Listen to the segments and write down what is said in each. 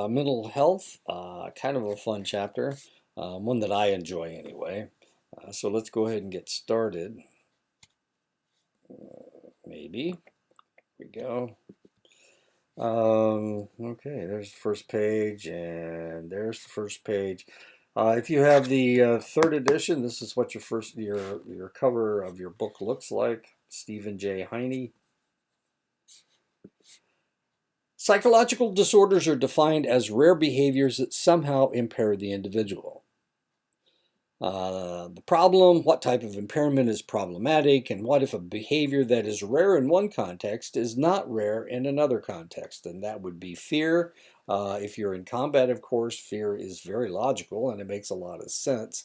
Mental health, kind of a fun chapter, one that I enjoy anyway. So let's go ahead and get started. Maybe. Here we go. Okay, there's the first page, and there's the first page. If you have the third edition, this is what your cover of your book looks like. Stephen J. Heine. Psychological disorders are defined as rare behaviors that somehow impair the individual. The problem, what type of impairment is problematic, and what if a behavior that is rare in one context is not rare in another context? And that would be fear. If you're in combat, of course, fear is very logical and it makes a lot of sense.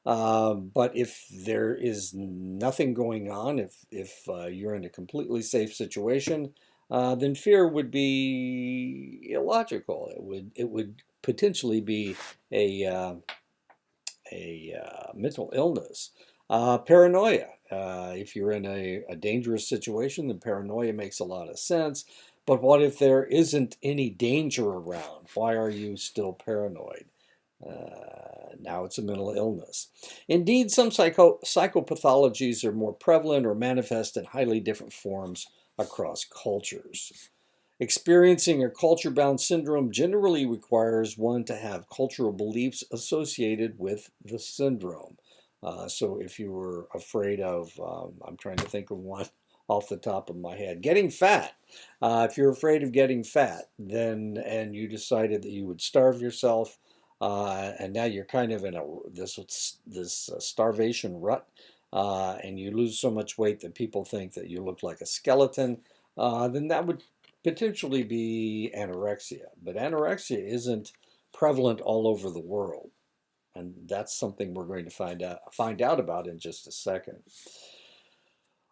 But if there is nothing going on, if you're in a completely safe situation, then fear would be illogical. It would potentially be a mental illness. Paranoia. If you're in a dangerous situation, then paranoia makes a lot of sense. But what if there isn't any danger around? Why are you still paranoid? Now it's a mental illness. Indeed, some psychopathologies are more prevalent or manifest in highly different forms across cultures. Experiencing a culture-bound syndrome generally requires one to have cultural beliefs associated with the syndrome. So if you were afraid of, I'm trying to think of one off the top of my head, getting fat. If you're afraid of getting fat, then and you decided that you would starve yourself, and now you're kind of in this starvation rut, and you lose so much weight that people think that you look like a skeleton, then that would potentially be anorexia. But anorexia isn't prevalent all over the world, and that's something we're going to find out about in just a second.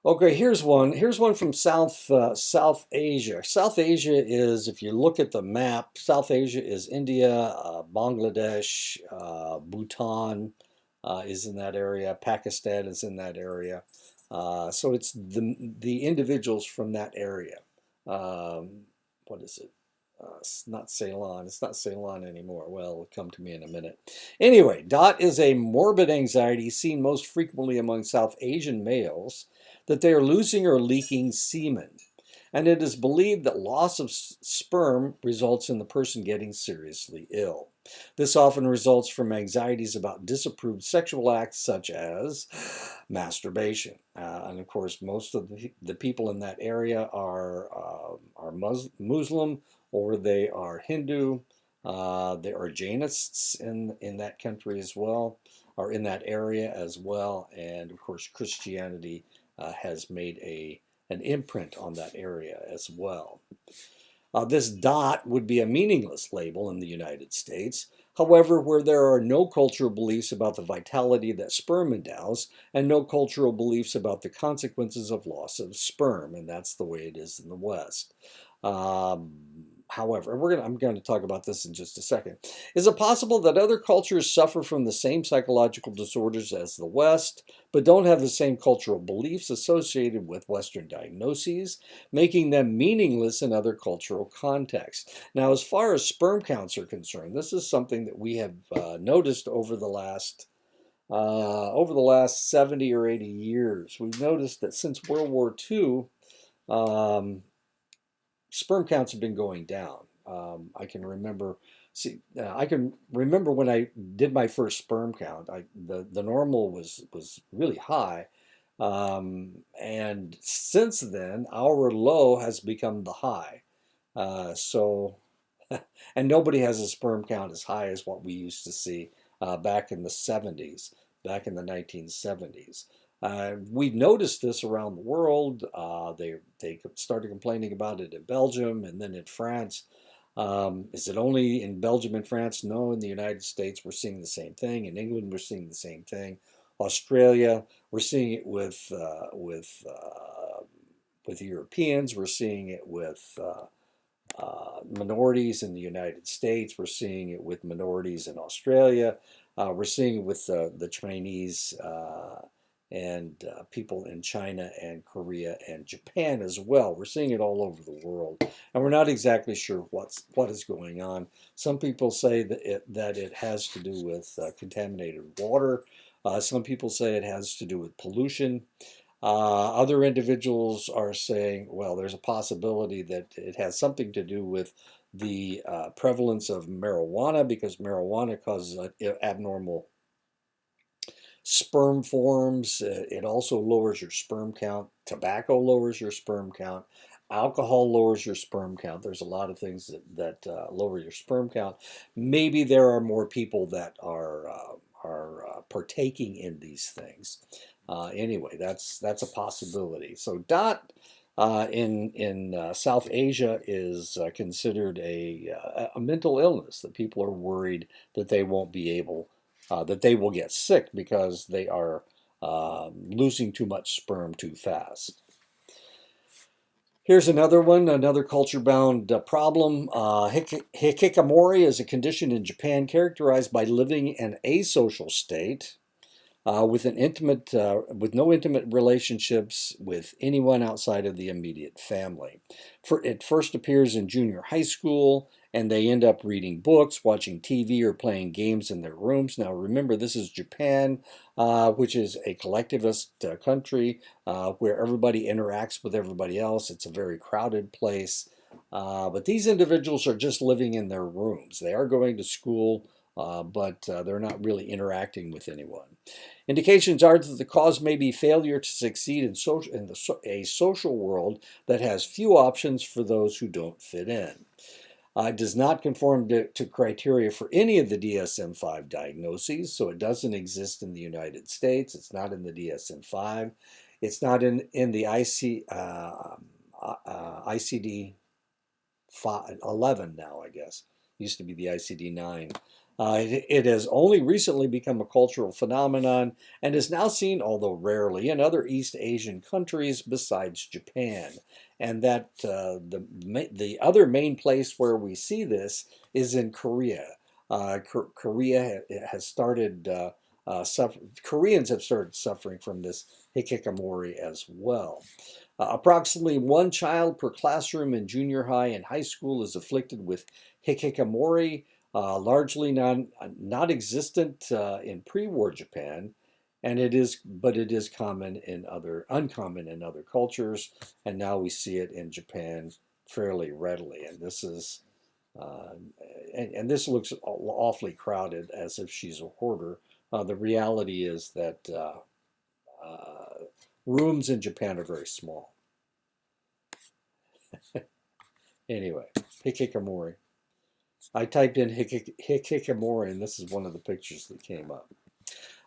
Okay, here's one. Here's one from South Asia. South Asia is, if you look at the map, South Asia is India, Bangladesh, Bhutan is in that area. Pakistan is in that area. So it's the individuals from that area. What is it? It's not Ceylon. It's not Ceylon anymore. Well, it'll come to me in a minute. Anyway, DOT is a morbid anxiety seen most frequently among South Asian males that they are losing or leaking semen. And it is believed that loss of sperm results in the person getting seriously ill. This often results from anxieties about disapproved sexual acts such as masturbation. And of course, most of the people in that area are Muslim or they are Hindu. There are Jainists in that country as well, or in that area as well. And of course, Christianity has made an imprint on that area as well. This dot would be a meaningless label in the United States. However, where there are no cultural beliefs about the vitality that sperm endows and no cultural beliefs about the consequences of loss of sperm, and that's the way it is in the West. However, I'm going to talk about this in just a second. Is it possible that other cultures suffer from the same psychological disorders as the West, but don't have the same cultural beliefs associated with Western diagnoses, making them meaningless in other cultural contexts? Now, as far as sperm counts are concerned, this is something that we have noticed over the last 70 or 80 years. We've noticed that since World War II, um, sperm counts have been going down. I can remember when I did my first sperm count. The normal was really high, and since then our low has become the high. So, and nobody has a sperm count as high as what we used to see back in the 70s, back in the 1970s. We've noticed this around the world. They started complaining about it in Belgium and then in France. Is it only in Belgium and France? No, in the United States we're seeing the same thing. In England we're seeing the same thing. Australia, we're seeing it with Europeans. We're seeing it with minorities in the United States. We're seeing it with minorities in Australia. We're seeing it with the Chinese and people in China and Korea and Japan as well. We're seeing it all over the world, and we're not exactly sure what is going on. Some people say that it has to do with contaminated water. Some people say it has to do with pollution. Other individuals are saying, well, there's a possibility that it has something to do with the prevalence of marijuana, because marijuana causes abnormal sperm forms. It also lowers your sperm count. Tobacco lowers your sperm count. Alcohol lowers your sperm count. There's a lot of things that lower your sperm count. Maybe there are more people that are partaking in these things. Anyway, that's a possibility. So DOT in South Asia is considered a mental illness, that people are worried that they won't be able that they will get sick because they are losing too much sperm too fast. Here's another one, another culture-bound problem. Hikikomori is a condition in Japan characterized by living in a asocial state with no intimate relationships with anyone outside of the immediate family. It first appears in junior high school, and they end up reading books, watching TV, or playing games in their rooms. Now, remember, this is Japan, which is a collectivist country where everybody interacts with everybody else. It's a very crowded place. But these individuals are just living in their rooms. They are going to school, but they're not really interacting with anyone. Indications are that the cause may be failure to succeed in a social world that has few options for those who don't fit in. It does not conform to criteria for any of the DSM-5 diagnoses, so it doesn't exist in the United States. It's not in the DSM-5. It's not in the ICD 11 now, I guess. It used to be the ICD-9. It has only recently become a cultural phenomenon and is now seen, although rarely, in other East Asian countries besides Japan. And that the other main place where we see this is in Korea. Korea has started Koreans have started suffering from this hikikomori as well. Approximately one child per classroom in junior high and high school is afflicted with hikikomori. Largely non-existent in pre-war Japan, but it is uncommon in other cultures, and now we see it in Japan fairly readily. And this is, and this looks awfully crowded, as if she's a hoarder. The reality is that rooms in Japan are very small. Anyway, hikikomori. I typed in hikikomori, and this is one of the pictures that came up.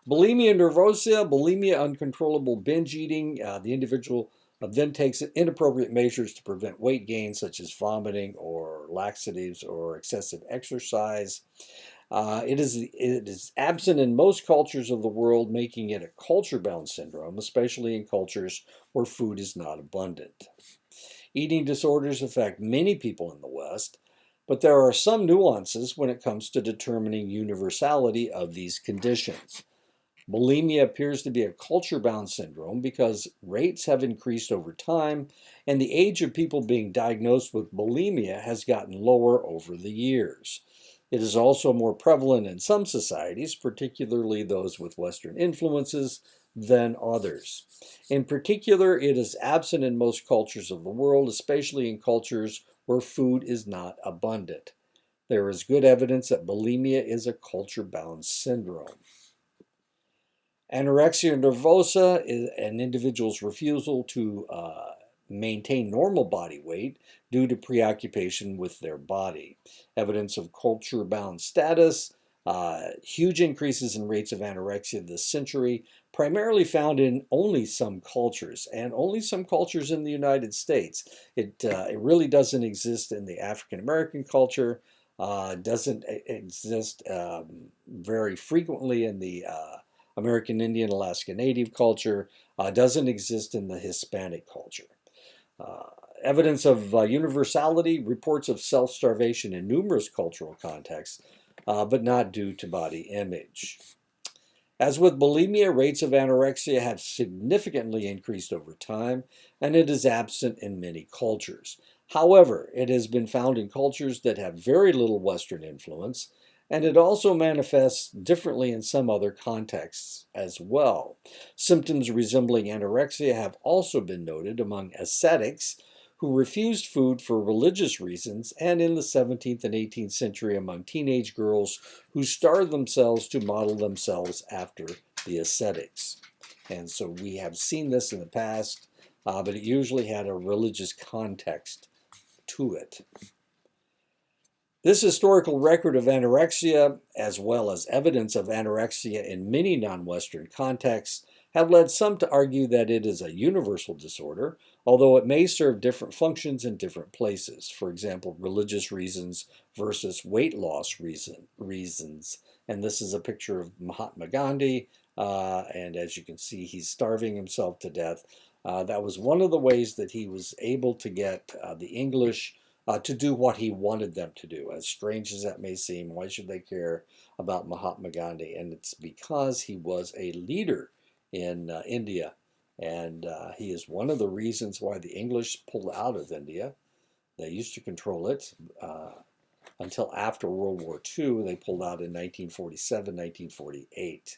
Bulimia nervosa, bulimia, uncontrollable binge eating. The individual then takes inappropriate measures to prevent weight gain, such as vomiting or laxatives or excessive exercise. It is absent in most cultures of the world, making it a culture-bound syndrome, especially in cultures where food is not abundant. Eating disorders affect many people in the West, but there are some nuances when it comes to determining universality of these conditions. Bulimia appears to be a culture-bound syndrome because rates have increased over time, and the age of people being diagnosed with bulimia has gotten lower over the years. It is also more prevalent in some societies, particularly those with Western influences, than others. In particular, it is absent in most cultures of the world, especially in cultures where food is not abundant. There is good evidence that bulimia is a culture-bound syndrome. Anorexia nervosa is an individual's refusal to maintain normal body weight due to preoccupation with their body. Evidence of culture-bound status, huge increases in rates of anorexia this century, primarily found in only some cultures, and only some cultures in the United States. It really doesn't exist in the African American culture, doesn't exist very frequently in the American Indian, Alaska Native culture, doesn't exist in the Hispanic culture. Evidence of universality, reports of self-starvation in numerous cultural contexts, but not due to body image. As with bulimia, rates of anorexia have significantly increased over time, and it is absent in many cultures. However, it has been found in cultures that have very little Western influence, and it also manifests differently in some other contexts as well. Symptoms resembling anorexia have also been noted among ascetics who refused food for religious reasons, and in the 17th and 18th century among teenage girls who starved themselves to model themselves after the ascetics. And so we have seen this in the past, but it usually had a religious context to it. This historical record of anorexia, as well as evidence of anorexia in many non-Western contexts, have led some to argue that it is a universal disorder, although it may serve different functions in different places. For example, religious reasons versus weight loss reasons. And this is a picture of Mahatma Gandhi, and as you can see, he's starving himself to death. That was one of the ways that he was able to get the English to do what he wanted them to do. As strange as that may seem, why should they care about Mahatma Gandhi? And it's because he was a leader in India, and he is one of the reasons why the English pulled out of India. They used to control it until after World War II. They pulled out in 1947, 1948.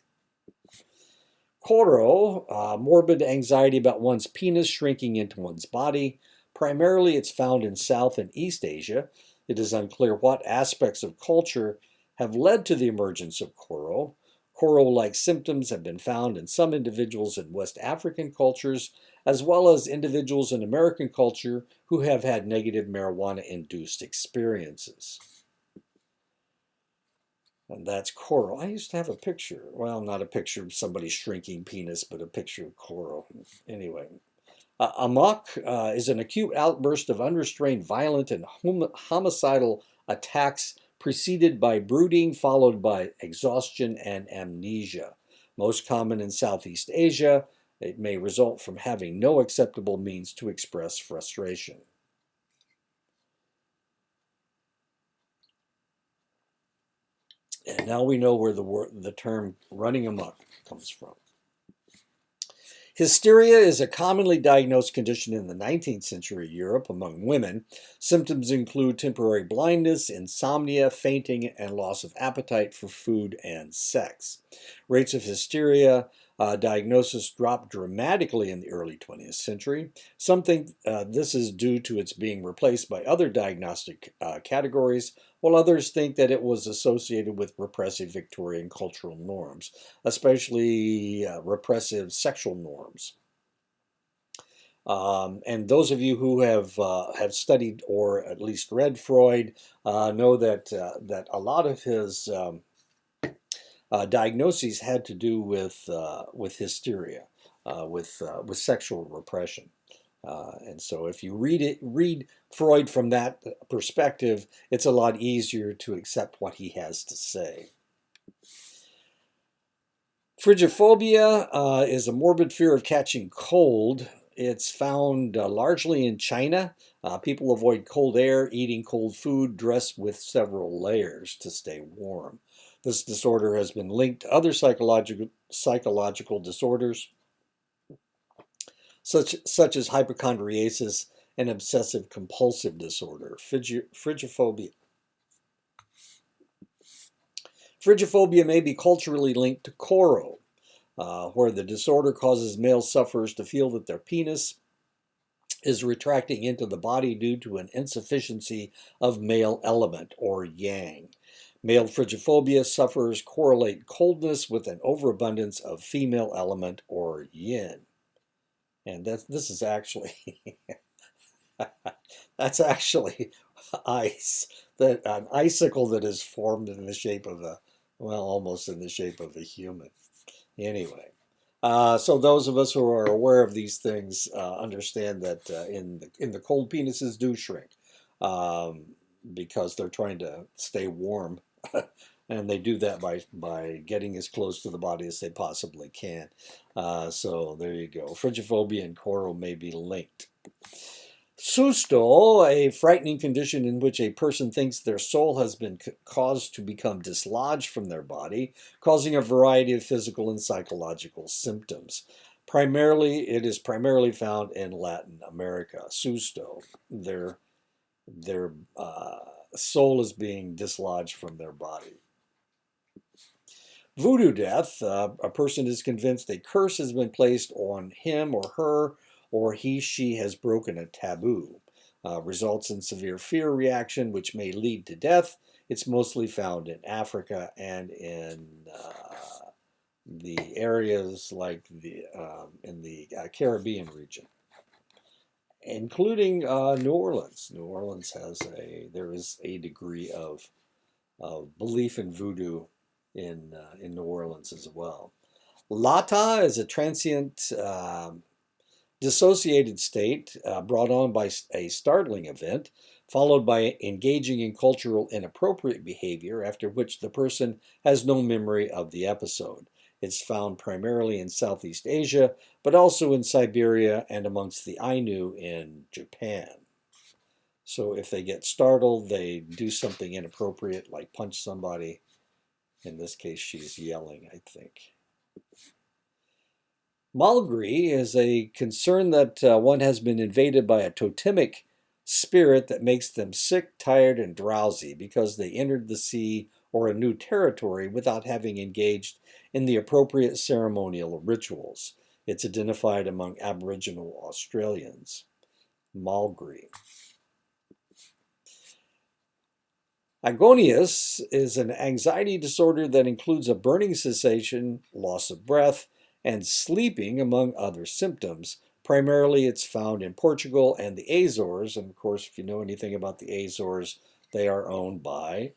Koro, morbid anxiety about one's penis shrinking into one's body. Primarily, it's found in South and East Asia. It is unclear what aspects of culture have led to the emergence of Koro. Koro-like symptoms have been found in some individuals in West African cultures, as well as individuals in American culture who have had negative marijuana-induced experiences. And that's Koro. I used to have a picture. Well, not a picture of somebody's shrinking penis, but a picture of Koro. Anyway. Amok is an acute outburst of unrestrained violent and homicidal attacks preceded by brooding, followed by exhaustion and amnesia. Most common in Southeast Asia, it may result from having no acceptable means to express frustration. And now we know where the term running amok comes from. Hysteria is a commonly diagnosed condition in the 19th century Europe among women. Symptoms include temporary blindness, insomnia, fainting, and loss of appetite for food and sex. Rates of hysteria diagnosis dropped dramatically in the early 20th century. Some think this is due to its being replaced by other diagnostic categories, while others think that it was associated with repressive Victorian cultural norms, especially repressive sexual norms. And those of you who have studied or at least read Freud know that that a lot of his diagnoses had to do with hysteria, with sexual repression. And so if you read Freud from that perspective, it's a lot easier to accept what he has to say. Phrygophobia is a morbid fear of catching cold. It's found largely in China. People avoid cold air, eating cold food, dressed with several layers to stay warm. This disorder has been linked to other psychological disorders, such as hypochondriasis and obsessive compulsive disorder. Phrygophobia. Phrygophobia may be culturally linked to Koro, where the disorder causes male sufferers to feel that their penis is retracting into the body due to an insufficiency of male element, or yang. Male phrygophobia sufferers correlate coldness with an overabundance of female element, or yin. And this is actually that's actually ice, an icicle that is formed in the shape of almost in the shape of a human. Anyway, so those of us who are aware of these things understand that in the cold, penises do shrink because they're trying to stay warm. And they do that by getting as close to the body as they possibly can. So there you go. Phrygophobia and Koro may be linked. Susto, a frightening condition in which a person thinks their soul has been caused to become dislodged from their body, causing a variety of physical and psychological symptoms. It is primarily found in Latin America. Susto, their soul is being dislodged from their body. Voodoo death, a person is convinced a curse has been placed on him or her, or she has broken a taboo. Results in severe fear reaction, which may lead to death. It's mostly found in Africa and in the areas like in the Caribbean region, including New Orleans. New Orleans there is a degree of belief in voodoo in New Orleans as well. Lata is a transient dissociated state brought on by a startling event, followed by engaging in cultural inappropriate behavior, after which the person has no memory of the episode. It's found primarily in Southeast Asia, but also in Siberia and amongst the Ainu in Japan. So if they get startled, they do something inappropriate, like punch somebody. In this case, she's yelling, I think. Malgri is a concern that one has been invaded by a totemic spirit that makes them sick, tired, and drowsy because they entered the sea or a new territory without having engaged in the appropriate ceremonial rituals. It's identified among Aboriginal Australians. Malgri. Agonius is an anxiety disorder that includes a burning sensation, loss of breath, and sleeping, among other symptoms. Primarily, it's found in Portugal and the Azores. And of course, if you know anything about the Azores, they are owned by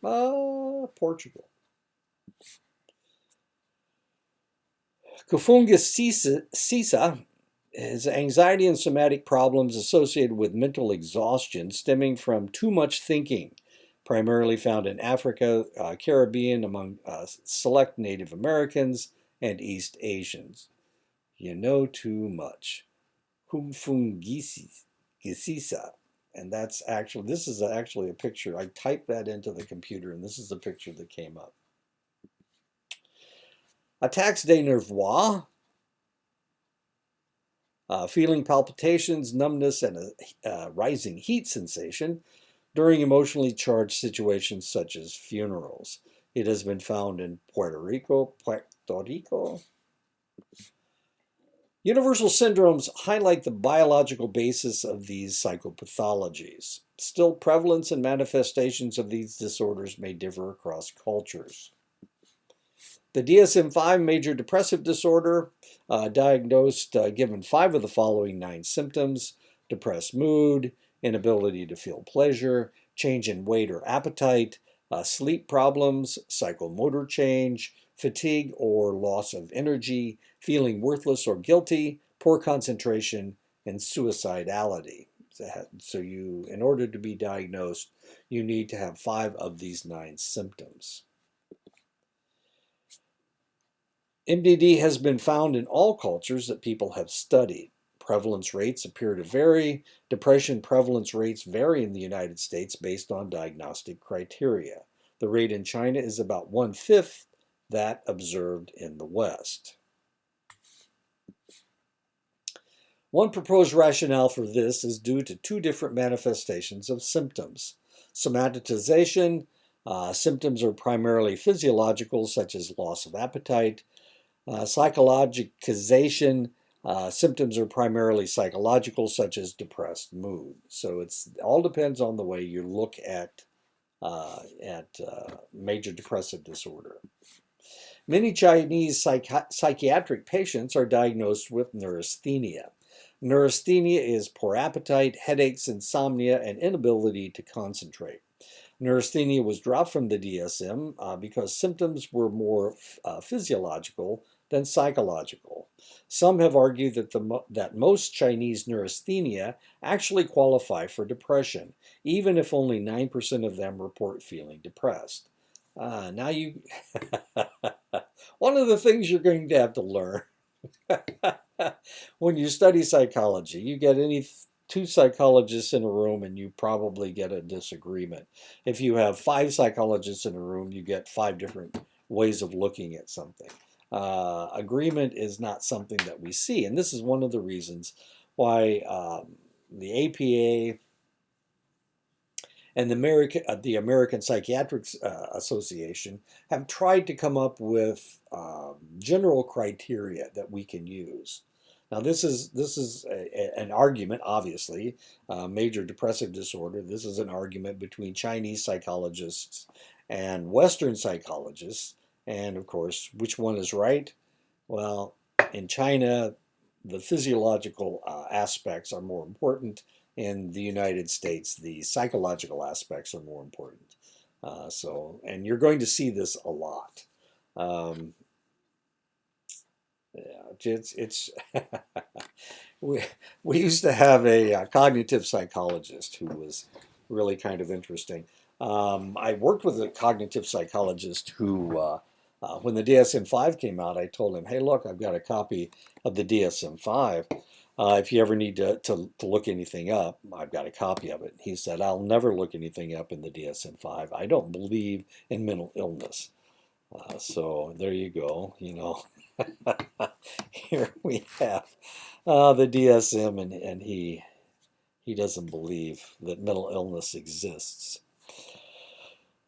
Portugal. Kufungus sisa is anxiety and somatic problems associated with mental exhaustion stemming from too much thinking, primarily found in Africa, Caribbean, among select Native Americans and East Asians. You know too much. Kumfungisisa. And this is actually a picture. I typed that into the computer, and this is the picture that came up. Attacks des nervois, feeling palpitations, numbness, and a rising heat sensation during emotionally charged situations such as funerals. It has been found in Puerto Rico. Universal syndromes highlight the biological basis of these psychopathologies. Still, prevalence and manifestations of these disorders may differ across cultures. The DSM-5 major depressive disorder diagnosed given 5 of the following 9 symptoms: depressed mood, inability to feel pleasure, change in weight or appetite, sleep problems, psychomotor change, fatigue or loss of energy, feeling worthless or guilty, poor concentration, and suicidality. So in order to be diagnosed, you need to have 5 of these 9 symptoms. MDD has been found in all cultures that people have studied. Prevalence rates appear to vary. Depression prevalence rates vary in the United States based on diagnostic criteria. The rate in China is about 1/5 that observed in the West. One proposed rationale for this is due to 2 different manifestations of symptoms. Somatization, symptoms are primarily physiological, such as loss of appetite. Psychologicization, symptoms are primarily psychological, such as depressed mood. So it all depends on the way you look at major depressive disorder. Many Chinese psychiatric patients are diagnosed with neurasthenia. Neurasthenia is poor appetite, headaches, insomnia, and inability to concentrate. Neurasthenia was dropped from the DSM because symptoms were more physiological than psychological. Some have argued that most Chinese neurasthenia actually qualify for depression, even if only 9% of them report feeling depressed. Now you, one of the things you're going to have to learn when you study psychology, you get two psychologists in a room and you probably get a disagreement. If you have five psychologists in a room, you get five different ways of looking at something. Agreement is not something that we see, and this is one of the reasons why the APA and the American Psychiatric Association have tried to come up with general criteria that we can use. Now, this is an argument, obviously, major depressive disorder. This is an argument between Chinese psychologists and Western psychologists, and of course, which one is right? Well, in China, the physiological aspects are more important. In the United States, the psychological aspects are more important. And you're going to see this a lot. Um, yeah, it's we we used to have a cognitive psychologist who was really kind of interesting. I worked with a cognitive psychologist who, when the DSM-5 came out, I told him, "Hey, look, I've got a copy of the DSM-5. If you ever need to look anything up, I've got a copy of it." He said, "I'll never look anything up in the DSM-5. I don't believe in mental illness." So there you go. Here we have the DSM, and he doesn't believe that mental illness exists.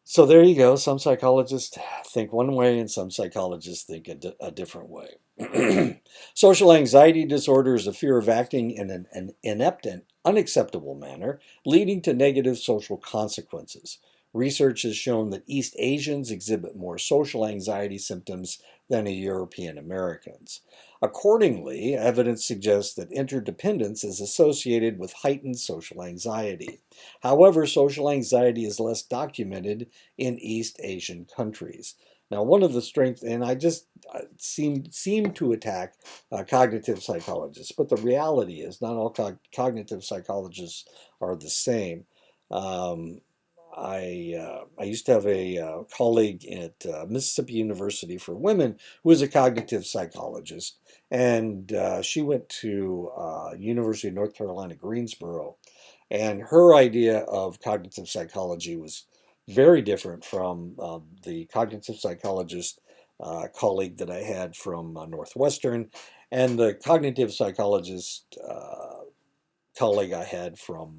So there you go. Some psychologists think one way, and some psychologists think a different way. Social anxiety disorder is a fear of acting in an inept and unacceptable manner, leading to negative social consequences. Research has shown that East Asians exhibit more social anxiety symptoms than European Americans. Accordingly, evidence suggests that interdependence is associated with heightened social anxiety. However, social anxiety is less documented in East Asian countries. Now, one of the strengths, and I just seem to attack cognitive psychologists, but the reality is not all cognitive psychologists are the same. Um, I used to have a colleague at Mississippi University for Women who was a cognitive psychologist, and she went to University of North Carolina, Greensboro, and her idea of cognitive psychology was very different from the cognitive psychologist colleague that I had from Northwestern, and the cognitive psychologist colleague I had from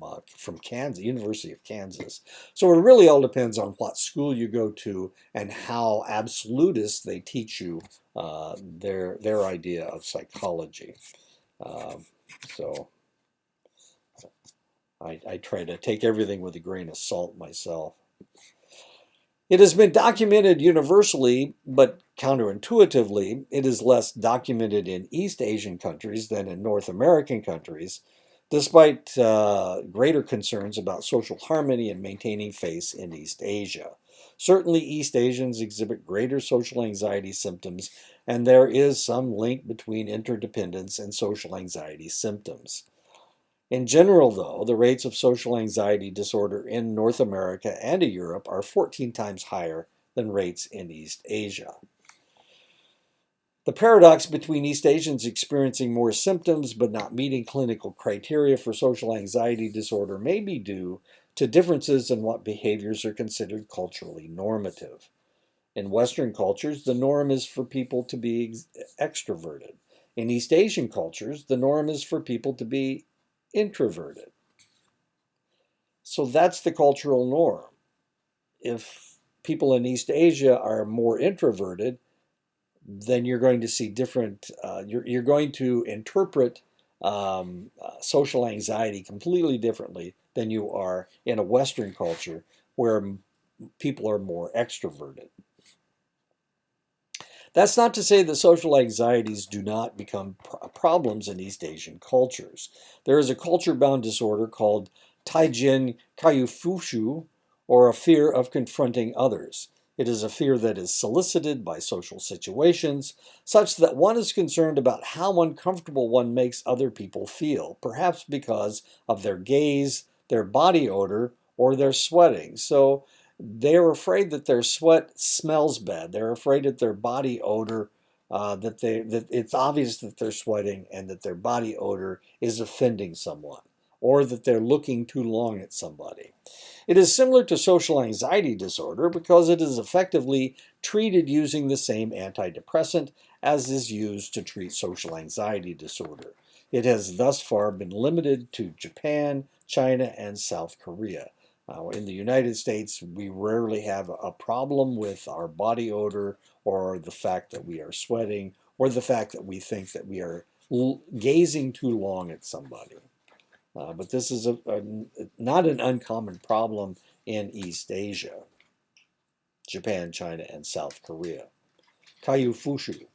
Kansas, University of Kansas. So it really all depends on what school you go to and how absolutist they teach you their idea of psychology. Um, so I try to take everything with a grain of salt myself. It has been documented universally, but counterintuitively, it is less documented in East Asian countries than in North American countries, despite greater concerns about social harmony and maintaining faith in East Asia. Certainly, East Asians exhibit greater social anxiety symptoms, and there is some link between interdependence and social anxiety symptoms. In general, though, the rates of social anxiety disorder in North America and in Europe are 14 times higher than rates in East Asia. The paradox between East Asians experiencing more symptoms but not meeting clinical criteria for social anxiety disorder may be due to differences in what behaviors are considered culturally normative. In Western cultures, the norm is for people to be extroverted. In East Asian cultures, the norm is for people to be introverted. So that's the cultural norm. If people in East Asia are more introverted, then you're going to see different, you're going to interpret social anxiety completely differently than you are in a Western culture where people are more extroverted. That's not to say that social anxieties do not become problems in East Asian cultures. There is a culture-bound disorder called Taijin Kaiyufushu, or a fear of confronting others. It is a fear that is solicited by social situations, such that one is concerned about how uncomfortable one makes other people feel, perhaps because of their gaze, their body odor, or their sweating. So they're afraid that their sweat smells bad. They're afraid that their body odor, that it's obvious that they're sweating and that their body odor is offending someone. or that they're looking too long at somebody. It is similar to social anxiety disorder because it is effectively treated using the same antidepressant as is used to treat social anxiety disorder. It has thus far been limited to Japan, China, and South Korea. In the United States, we rarely have a problem with our body odor or the fact that we are sweating or the fact that we think that we are gazing too long at somebody. But this is not an uncommon problem in East Asia, Japan, China, and South Korea. Kayu Fushu.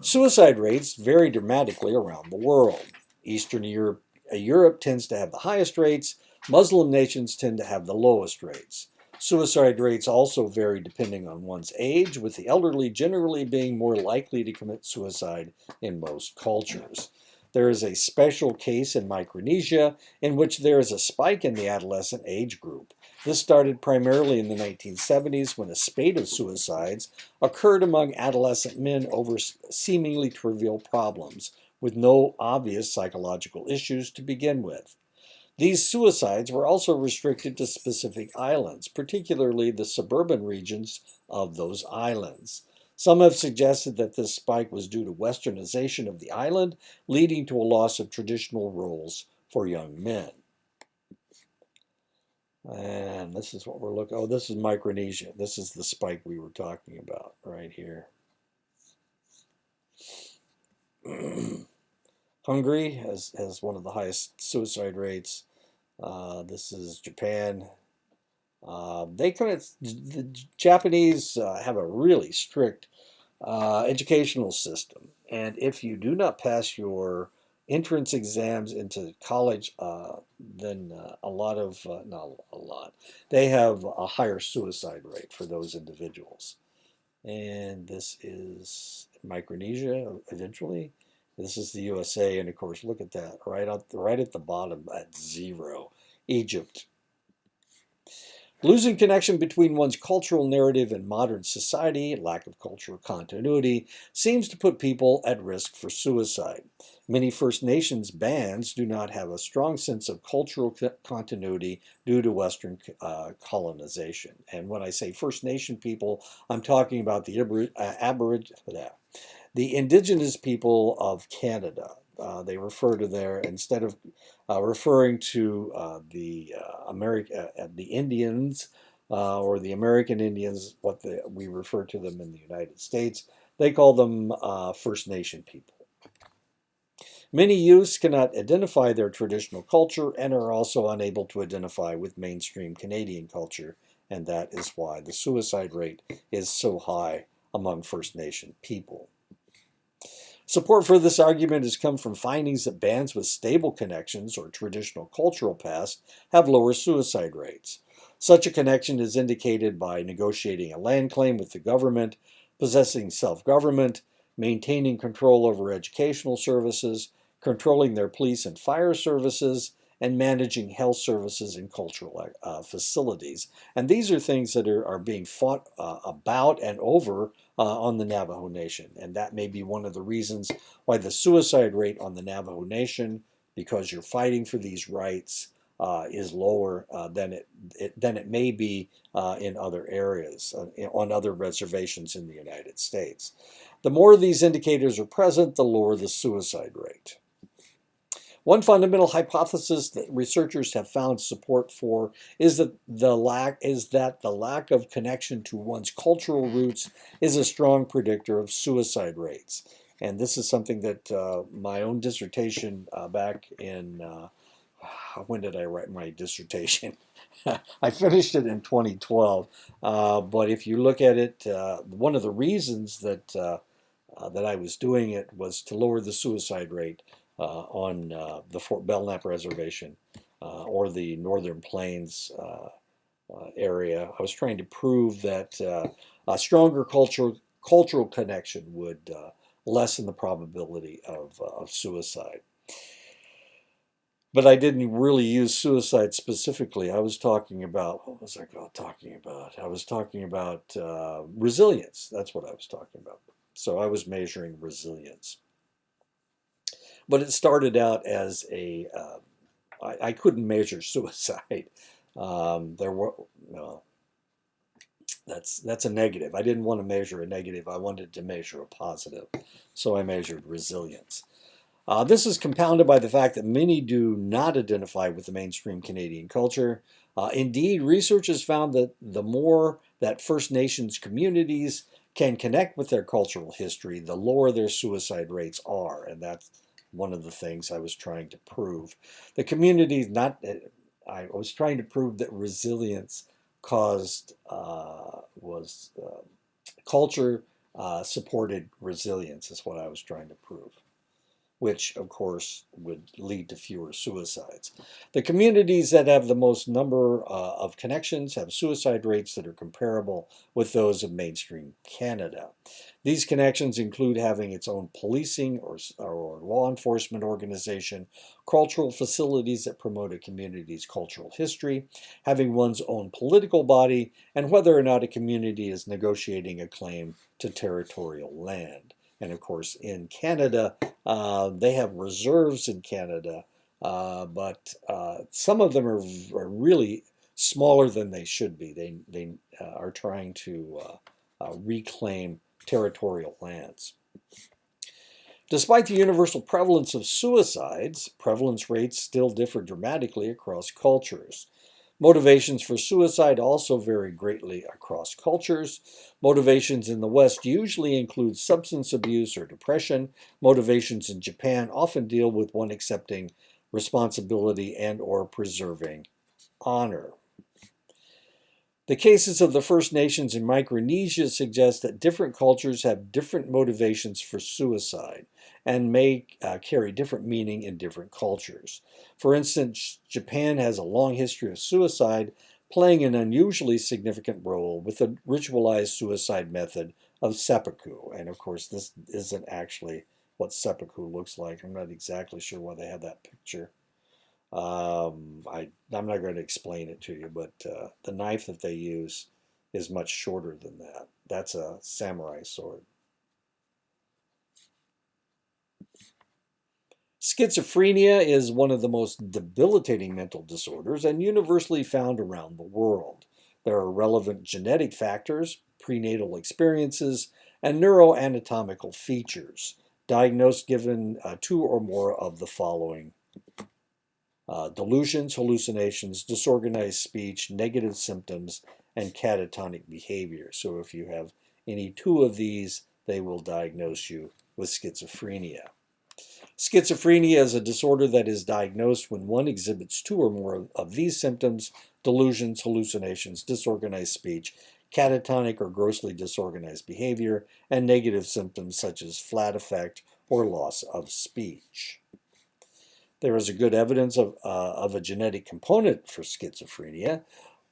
Suicide rates vary dramatically around the world. Eastern Europe tends to have the highest rates. Muslim nations tend to have the lowest rates. Suicide rates also vary depending on one's age, with the elderly generally being more likely to commit suicide in most cultures. There is a special case in Micronesia in which there is a spike in the adolescent age group. This started primarily in the 1970s when a spate of suicides occurred among adolescent men over seemingly trivial problems, with no obvious psychological issues to begin with. These suicides were also restricted to specific islands, particularly the suburban regions of those islands. Some have suggested that this spike was due to westernization of the island, leading to a loss of traditional roles for young men. And this is what we're looking. Oh, this is Micronesia. This is the spike we were talking about right here. Hungary has one of the highest suicide rates. This is Japan. The Japanese have a really strict educational system, and if you do not pass your entrance exams into college, then a lot of not a lot. They have a higher suicide rate for those individuals. And this is Micronesia. Eventually, this is the USA, and of course, look at that right at the bottom at zero. Egypt. Losing connection between one's cultural narrative and modern society, lack of cultural continuity, seems to put people at risk for suicide. Many First Nations bands do not have a strong sense of cultural continuity due to Western colonization. And when I say First Nation people, I'm talking about the the indigenous people of Canada. They refer to there, instead of referring to the Indians or the American Indians, we refer to them in the United States. They call them First Nation people. Many youths cannot identify their traditional culture and are also unable to identify with mainstream Canadian culture, and that is why the suicide rate is so high among First Nation people. Support for this argument has come from findings that bands with stable connections or traditional cultural past have lower suicide rates. Such a connection is indicated by negotiating a land claim with the government, possessing self-government, maintaining control over educational services, controlling their police and fire services, and managing health services and cultural facilities. And these are things that are being fought about and over on the Navajo Nation. And that may be one of the reasons why the suicide rate on the Navajo Nation, because you're fighting for these rights, is lower than it may be in other areas, on other reservations in the United States. The more these indicators are present, the lower the suicide rate. One fundamental hypothesis that researchers have found support for is that the lack of connection to one's cultural roots is a strong predictor of suicide rates. And this is something that my own dissertation back in when did I write my dissertation? I finished it in 2012. But if you look at it, one of the reasons that I was doing it was to lower the suicide rate on the Fort Belknap Reservation or the Northern Plains area. I was trying to prove that a stronger cultural connection would lessen the probability of suicide. But I didn't really use suicide specifically. I was talking about, what was I talking about? I was talking about resilience. That's what I was talking about. So I was measuring resilience. But it started out as I couldn't measure suicide. There were, no, that's a negative. I didn't want to measure a negative. I wanted to measure a positive. So I measured resilience. This is compounded by the fact that many do not identify with the mainstream Canadian culture. Indeed, research has found that the more that First Nations communities can connect with their cultural history, the lower their suicide rates are. And that's one of the things I was trying to prove. The community, not, I was trying to prove that resilience caused, was culture supported resilience, is what I was trying to prove, which of course would lead to fewer suicides. The communities that have the most number of connections have suicide rates that are comparable with those of mainstream Canada. These connections include having its own policing or law enforcement organization, cultural facilities that promote a community's cultural history, having one's own political body, and whether or not a community is negotiating a claim to territorial land. And of course, in Canada, they have reserves in Canada, but some of them are really smaller than they should be. They are trying to reclaim territorial lands. Despite the universal prevalence of suicides, prevalence rates still differ dramatically across cultures. Motivations for suicide also vary greatly across cultures. Motivations in the West usually include substance abuse or depression. Motivations in Japan often deal with one accepting responsibility and or preserving honor. The cases of the First Nations in Micronesia suggest that different cultures have different motivations for suicide and may carry different meaning in different cultures. For instance, Japan has a long history of suicide, playing an unusually significant role with the ritualized suicide method of seppuku. And of course, this isn't actually what seppuku looks like. I'm not exactly sure why they have that picture. I'm not going to explain it to you, but the knife that they use is much shorter than that. That's a samurai sword. Schizophrenia is one of the most debilitating mental disorders and universally found around the world. There are relevant genetic factors, prenatal experiences, and neuroanatomical features. Diagnosed given two or more of the following: delusions, hallucinations, disorganized speech, negative symptoms, and catatonic behavior. So if you have any two of these, they will diagnose you with schizophrenia. Schizophrenia is a disorder that is diagnosed when one exhibits two or more of these symptoms: delusions, hallucinations, disorganized speech, catatonic or grossly disorganized behavior, and negative symptoms such as flat affect or loss of speech. There is a good evidence of a genetic component for schizophrenia.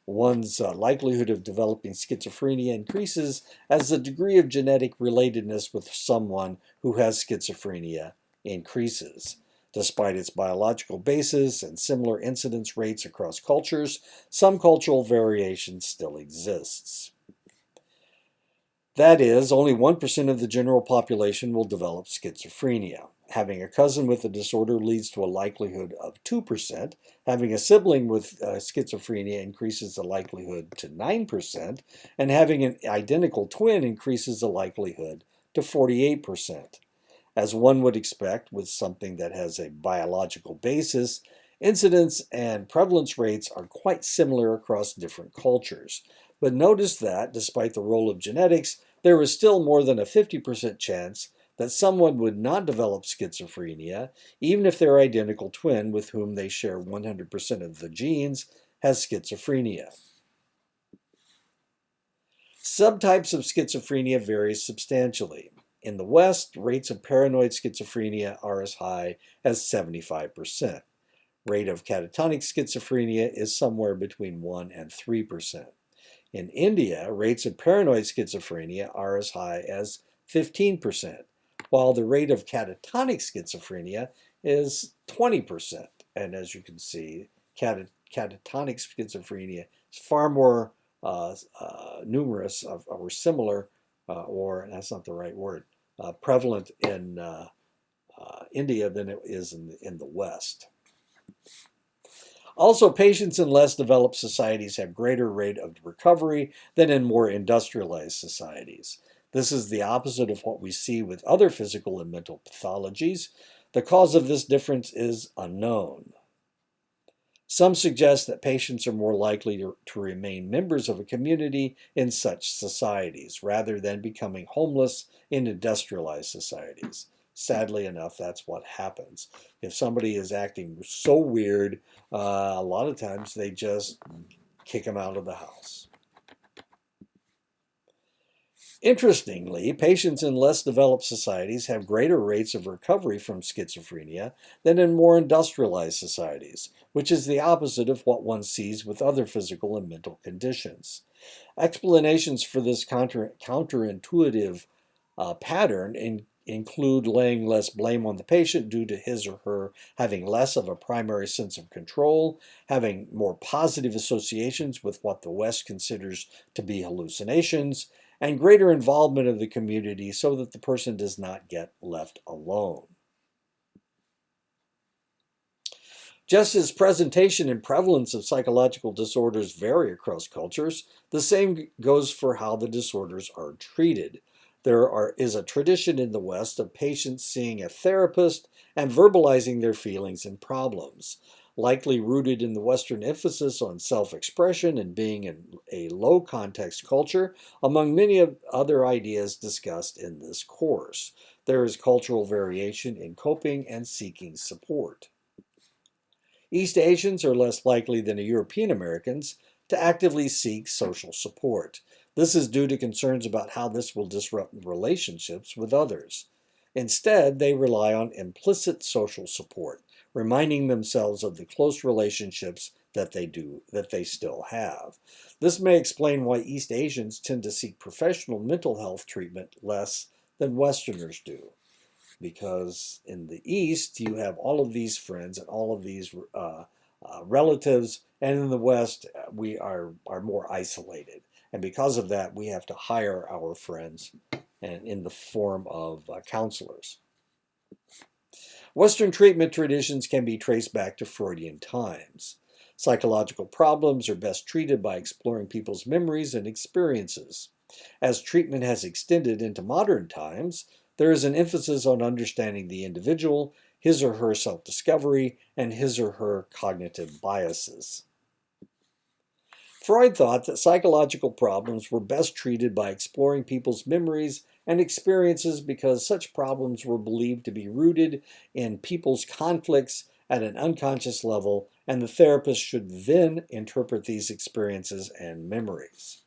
One's likelihood of developing schizophrenia increases as the degree of genetic relatedness with someone who has schizophrenia increases. Despite its biological basis and similar incidence rates across cultures, some cultural variation still exists. That is, only 1% of the general population will develop schizophrenia. Having a cousin with the disorder leads to a likelihood of 2%. Having a sibling with schizophrenia increases the likelihood to 9%. And having an identical twin increases the likelihood to 48%. As one would expect with something that has a biological basis, incidence and prevalence rates are quite similar across different cultures. But notice that, despite the role of genetics, there is still more than a 50% chance that someone would not develop schizophrenia, even if their identical twin with whom they share 100% of the genes has schizophrenia. Subtypes of schizophrenia vary substantially. In the West, rates of paranoid schizophrenia are as high as 75%. Rate of catatonic schizophrenia is somewhere between 1 and 3%. In India, rates of paranoid schizophrenia are as high as 15%, while the rate of catatonic schizophrenia is 20%. And as you can see, catatonic schizophrenia is far more numerous or similar, or that's not the right word, prevalent India than it is in the West. Also, patients in less developed societies have greater rate of recovery than in more industrialized societies. This is the opposite of what we see with other physical and mental pathologies. The cause of this difference is unknown. Some suggest that patients are more likely to remain members of a community in such societies rather than becoming homeless in industrialized societies. Sadly enough, that's what happens. If somebody is acting so weird, a lot of times they just kick them out of the house. Interestingly, patients in less developed societies have greater rates of recovery from schizophrenia than in more industrialized societies, which is the opposite of what one sees with other physical and mental conditions. Explanations for this counterintuitive pattern include laying less blame on the patient due to his or her having less of a primary sense of control, having more positive associations with what the West considers to be hallucinations, and greater involvement of the community so that the person does not get left alone. Just as presentation and prevalence of psychological disorders vary across cultures, the same goes for how the disorders are treated. There is a tradition in the West of patients seeing a therapist and verbalizing their feelings and problems. Likely rooted in the Western emphasis on self-expression and being in a low-context culture, among many other ideas discussed in this course. There is cultural variation in coping and seeking support. East Asians are less likely than European Americans to actively seek social support. This is due to concerns about how this will disrupt relationships with others. Instead, they rely on implicit social support, reminding themselves of the close relationships that they still have. This may explain why East Asians tend to seek professional mental health treatment less than Westerners do. Because in the East, you have all of these friends and all of these relatives, and in the West, we are more isolated. And because of that, we have to hire our friends and in the form of counselors. Western treatment traditions can be traced back to Freudian times. Psychological problems are best treated by exploring people's memories and experiences. As treatment has extended into modern times, there is an emphasis on understanding the individual, his or her self-discovery, and his or her cognitive biases. Freud thought that psychological problems were best treated by exploring people's memories and experiences because such problems were believed to be rooted in people's conflicts at an unconscious level, and the therapist should then interpret these experiences and memories.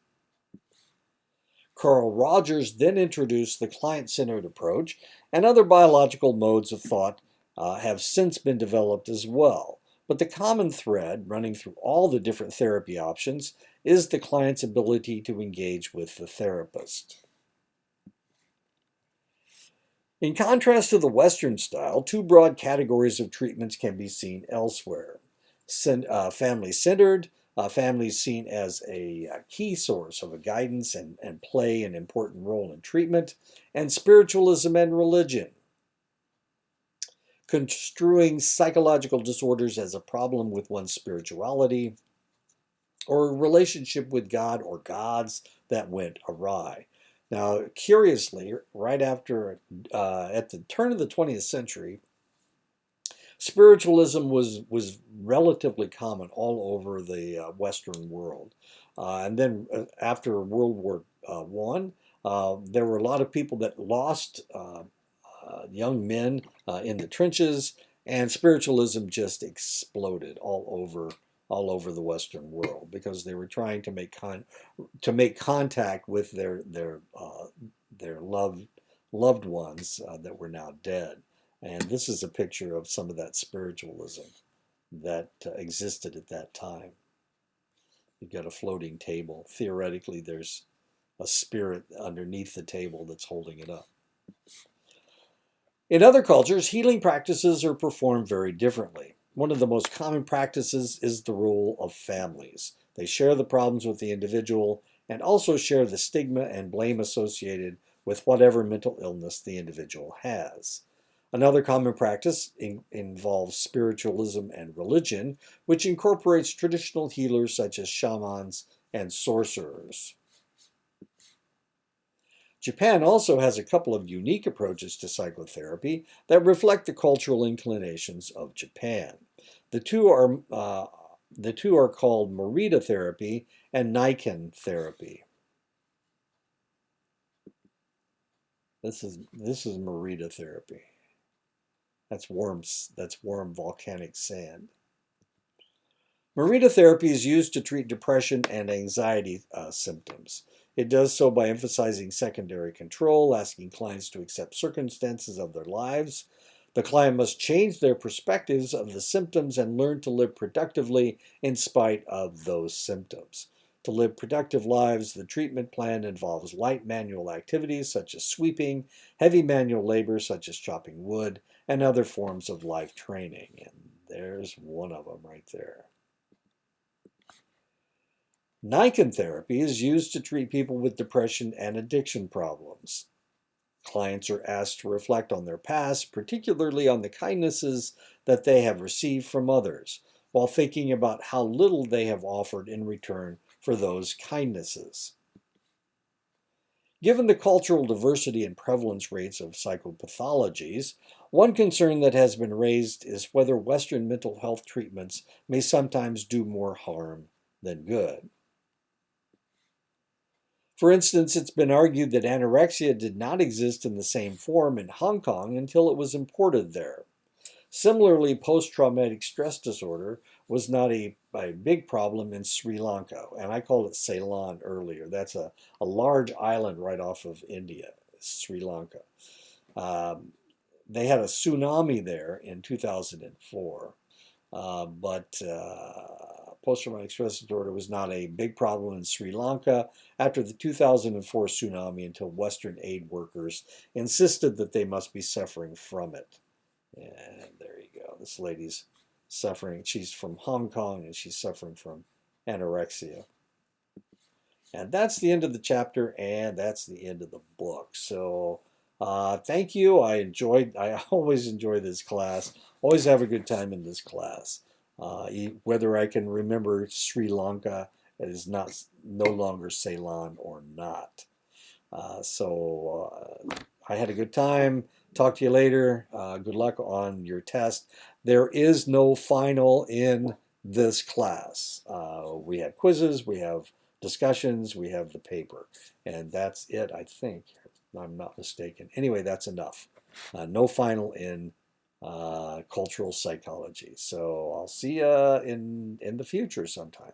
Carl Rogers then introduced the client-centered approach, and other biological modes of thought have since been developed as well. But the common thread running through all the different therapy options is the client's ability to engage with the therapist. In contrast to the Western style, two broad categories of treatments can be seen elsewhere. Family-centered, families seen as a key source of a guidance and play an important role in treatment, and spiritualism and religion, construing psychological disorders as a problem with one's spirituality or a relationship with God or gods that went awry. Now, curiously, right after, at the turn of the 20th century, spiritualism was relatively common all over the Western world. And then after World War I, there were a lot of people that lost young men in the trenches, and spiritualism just exploded all over the Western world because they were trying to make contact with their loved ones that were now dead. And this is a picture of some of that spiritualism that existed at that time. You've got a floating table. Theoretically, there's a spirit underneath the table that's holding it up. In other cultures, healing practices are performed very differently. One of the most common practices is the role of families. They share the problems with the individual and also share the stigma and blame associated with whatever mental illness the individual has. Another common practice involves spiritualism and religion, which incorporates traditional healers such as shamans and sorcerers. Japan also has a couple of unique approaches to psychotherapy that reflect the cultural inclinations of Japan. The two are the two are called Morita therapy and Niken therapy. This is Morita therapy. That's warm volcanic sand. Morita therapy is used to treat depression and anxiety symptoms. It does so by emphasizing secondary control, asking clients to accept circumstances of their lives. The client must change their perspectives of the symptoms and learn to live productively in spite of those symptoms. To live productive lives, the treatment plan involves light manual activities such as sweeping, heavy manual labor such as chopping wood, and other forms of life training. And there's one of them right there. Niken therapy is used to treat people with depression and addiction problems. Clients are asked to reflect on their past, particularly on the kindnesses that they have received from others, while thinking about how little they have offered in return for those kindnesses. Given the cultural diversity and prevalence rates of psychopathologies, one concern that has been raised is whether Western mental health treatments may sometimes do more harm than good. For instance, it's been argued that anorexia did not exist in the same form in Hong Kong until it was imported there. Similarly, post-traumatic stress disorder was not a big problem in Sri Lanka, and I called it Ceylon earlier. That's a large island right off of India, Sri Lanka. Um, they had a tsunami there in 2004, but post-traumatic stress disorder was not a big problem in Sri Lanka after the 2004 tsunami until Western aid workers insisted that they must be suffering from it. And there you go. This lady's suffering. She's from Hong Kong and she's suffering from anorexia. And that's the end of the chapter, and that's the end of the book. So thank you. I always enjoy this class. Always have a good time in this class. Whether I can remember Sri Lanka is no longer Ceylon or not. So I had a good time. Talk to you later. Good luck on your test. There is no final in this class. We have quizzes, we have discussions, we have the paper, and that's it, I think. If I'm not mistaken. Anyway, that's enough. No final in cultural psychology. So I'll see you in the future sometime.